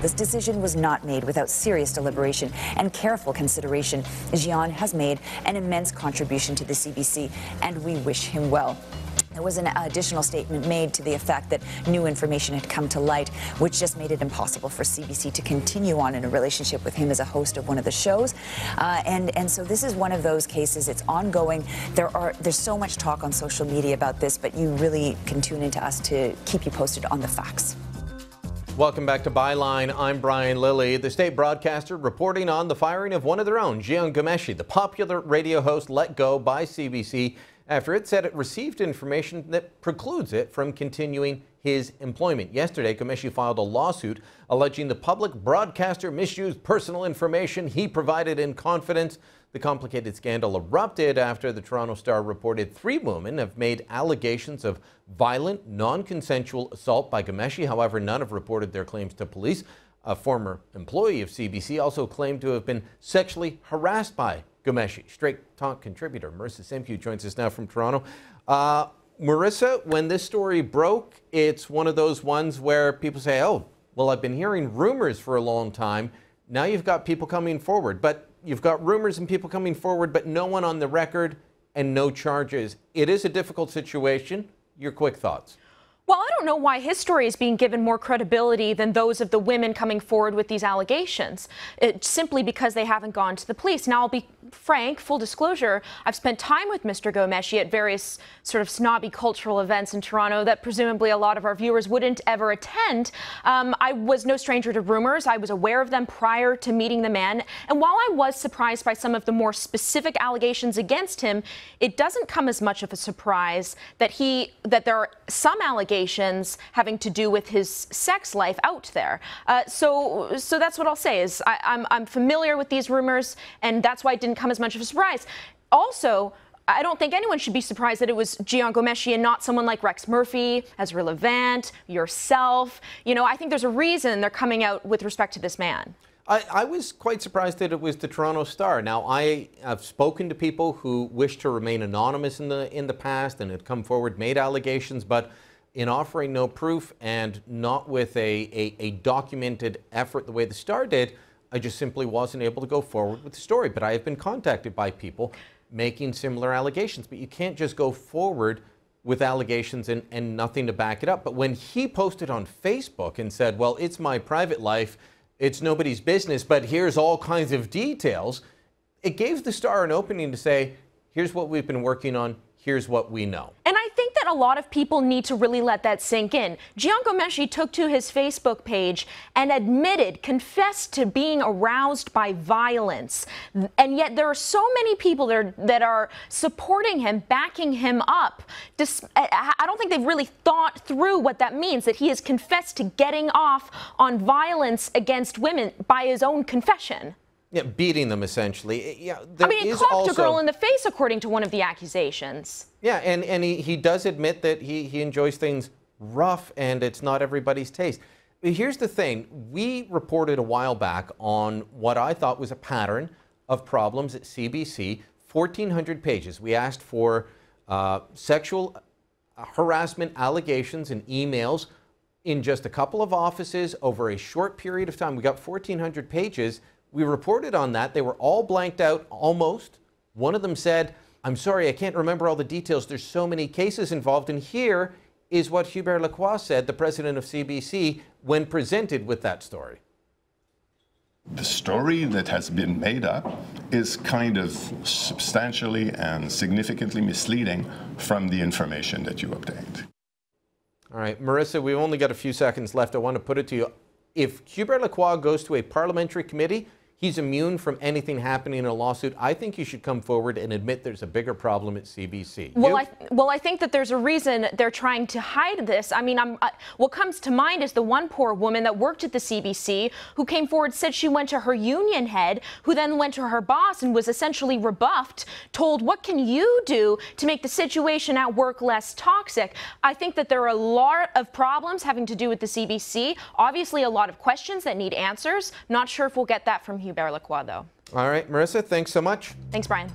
This decision was not made without serious deliberation and careful consideration. Gian has made an immense contribution to the CBC, and we wish him well. There was an additional statement made to the effect that new information had come to light, which just made it impossible for CBC to continue on in a relationship with him as a host of one of the shows. And so this is one of those cases. It's ongoing. There's so much talk on social media about this, but you really can tune into us to keep you posted on the facts. Welcome back to Byline. I'm Brian Lilly. The state broadcaster reporting on the firing of one of their own, Ghomeshi, the popular radio host let go by CBC after it said it received information that precludes it from continuing his employment. Yesterday, Ghomeshi filed a lawsuit alleging the public broadcaster misused personal information he provided in confidence. The complicated scandal erupted after the Toronto Star reported 3 women have made allegations of violent, non-consensual assault by Ghomeshi. However, none have reported their claims to police. A former employee of CBC also claimed to have been sexually harassed by Ghomeshi. Straight Talk contributor Marissa Sempiu joins us now from Toronto. Marissa, when this story broke, it's one of those ones where people say, oh, well, I've been hearing rumors for a long time. Now you've got people coming forward, but you've got rumors and people coming forward, but no one on the record and no charges. It is a difficult situation. Your quick thoughts. Well, I don't know why his story is being given more credibility than those of the women coming forward with these allegations. It's simply because they haven't gone to the police. Now, I'll be frank, full disclosure, I've spent time with Mr. Ghomeshi at various sort of snobby cultural events in Toronto that presumably a lot of our viewers wouldn't ever attend. I was no stranger to rumors. I was aware of them prior to meeting the man. And while I was surprised by some of the more specific allegations against him, it doesn't come as much of a surprise that there are some allegations having to do with his sex life out there. So that's what I'll say is I'm familiar with these rumors, and that's why it didn't come as much of a surprise. Also, I don't think anyone should be surprised that it was Gian Ghomeshi and not someone like Rex Murphy, Ezra Levant, yourself. You know, I think there's a reason they're coming out with respect to this man. I was quite surprised that it was the Toronto Star. Now, I have spoken to people who wish to remain anonymous in the past and had come forward, made allegations, but in offering no proof and not with a documented effort the way the Star did, I just simply wasn't able to go forward with the story. But I have been contacted by people making similar allegations. But you can't just go forward with allegations and nothing to back it up. But when he posted on Facebook and said, well, it's my private life, it's nobody's business, but here's all kinds of details, it gave the Star an opening to say, here's what we've been working on, here's what we know. And I think that a lot of people need to really let that sink in. Gian Ghomeshi took to his Facebook page and confessed to being aroused by violence. And yet there are so many people that are supporting him, backing him up. I don't think they've really thought through what that means, that he has confessed to getting off on violence against women by his own confession. Yeah, beating them, essentially. Yeah, I mean, he clocked a girl in the face, according to one of the accusations. Yeah, and he does admit that he enjoys things rough and it's not everybody's taste. But here's the thing. We reported a while back on what I thought was a pattern of problems at CBC, 1,400 pages. We asked for sexual harassment allegations and emails in just a couple of offices over a short period of time. We got 1,400 pages. We reported on that. They were all blanked out, almost. One of them said, I'm sorry, I can't remember all the details. There's so many cases involved. And here is what Hubert Lacroix said, the president of CBC, when presented with that story. The story that has been made up is kind of substantially and significantly misleading from the information that you obtained. All right, Marissa, we've only got a few seconds left. I want to put it to you. If Hubert Lacroix goes to a parliamentary committee, he's immune from anything happening in a lawsuit. I think you should come forward and admit there's a bigger problem at CBC. Well, I think that there's a reason they're trying to hide this. I mean, what comes to mind is the one poor woman that worked at the CBC who came forward, said she went to her union head, who then went to her boss and was essentially rebuffed, told, what can you do to make the situation at work less toxic? I think that there are a lot of problems having to do with the CBC. Obviously, a lot of questions that need answers. Not sure if we'll get that from Hubert Lacroix, though. All right, Marissa, thanks so much. Thanks, Brian.